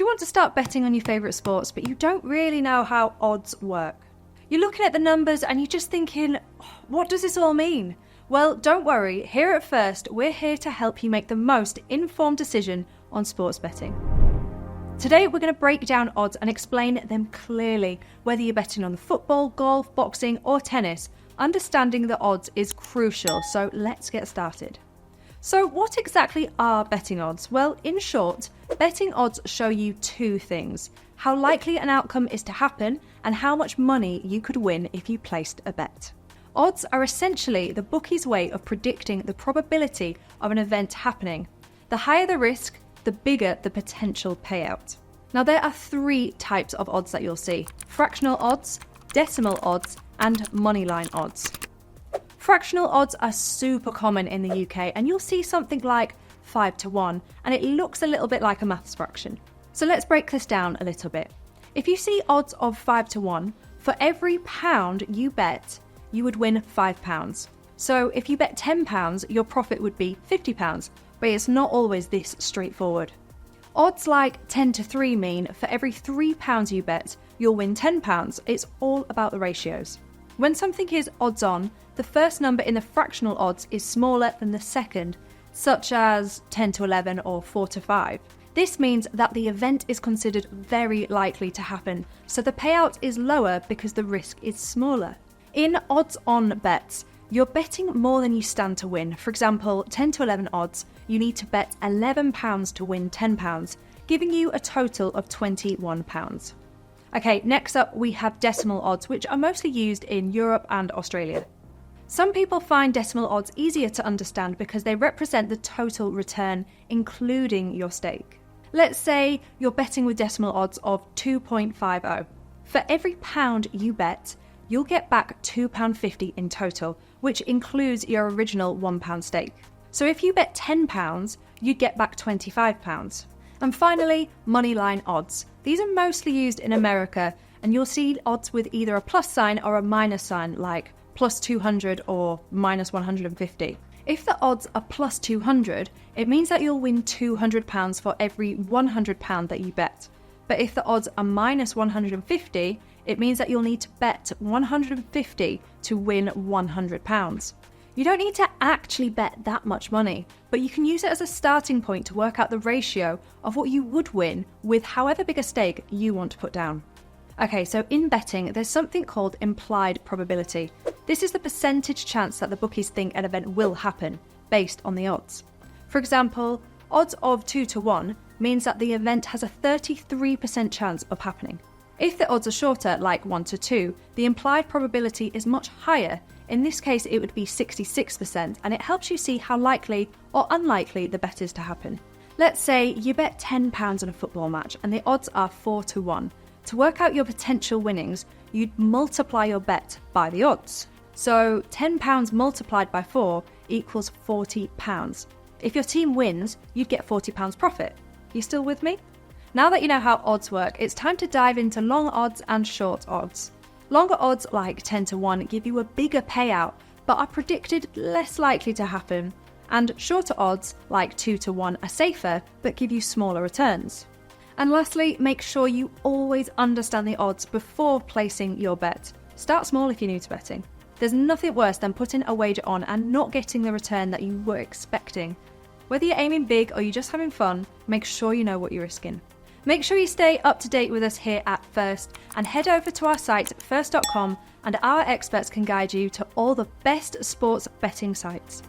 Do you want to start betting on your favourite sports, but you don't really know how odds work? You're looking at the numbers and you're just thinking, what does this all mean? Well, don't worry. Here at First, we're here to help you make the most informed decision on sports betting. Today, we're going to break down odds and explain them clearly. Whether you're betting on football, golf, boxing, or tennis, understanding the odds is crucial. So let's get started. So what exactly are betting odds? Well, in short, betting odds show you two things: how likely an outcome is to happen and how much money you could win if you placed a bet. Odds are essentially the bookie's way of predicting the probability of an event happening. The higher the risk, the bigger the potential payout. Now, there are three types of odds that you'll see: fractional odds, decimal odds, and moneyline odds. Fractional odds are super common in the UK, and you'll see something like 5-1, and it looks a little bit like a maths fraction. So let's break this down a little bit. If you see odds of 5-1, for every pound you bet, you would win £5. So if you bet £10, your profit would be £50, but it's not always this straightforward. Odds like 10-3 mean for every £3 you bet, you'll win £10. It's all about the ratios. When something is odds on, the first number in the fractional odds is smaller than the second, such as 10-11 or 4-5. This means that the event is considered very likely to happen, so the payout is lower because the risk is smaller. In odds-on bets, you're betting more than you stand to win. For example, 10-11 odds, you need to bet £11 to win £10, giving you a total of £21. Okay, next up we have decimal odds, which are mostly used in Europe and Australia. Some people find decimal odds easier to understand because they represent the total return, including your stake. Let's say you're betting with decimal odds of 2.50. For every pound you bet, you'll get back £2.50 in total, which includes your original £1 stake. So if you bet £10, you'd get back £25. And finally, moneyline odds. These are mostly used in America, and you'll see odds with either a plus sign or a minus sign, like plus 200 or minus 150. If the odds are plus 200, it means that you'll win £200 for every £100 that you bet. But if the odds are minus 150, it means that you'll need to bet 150 to win £100. You don't need to actually bet that much money, but you can use it as a starting point to work out the ratio of what you would win with however big a stake you want to put down. Okay, so in betting, there's something called implied probability. This is the percentage chance that the bookies think an event will happen, based on the odds. For example, odds of 2-1 means that the event has a 33% chance of happening. If the odds are shorter, like 1-2, the implied probability is much higher. In this case, it would be 66%, and it helps you see how likely or unlikely the bet is to happen. Let's say you bet £10 on a football match, and the odds are 4-1. To work out your potential winnings, you'd multiply your bet by the odds. So £10 multiplied by 4 equals £40. If your team wins, you'd get £40 profit. You still with me? Now that you know how odds work, it's time to dive into long odds and short odds. Longer odds like 10-1 give you a bigger payout, but are predicted less likely to happen. And shorter odds like 2-1 are safer, but give you smaller returns. And lastly, make sure you always understand the odds before placing your bet. Start small if you're new to betting. There's nothing worse than putting a wager on and not getting the return that you were expecting. Whether you're aiming big or you're just having fun, make sure you know what you're risking. Make sure you stay up to date with us here at First, and head over to our site first.com, and our experts can guide you to all the best sports betting sites.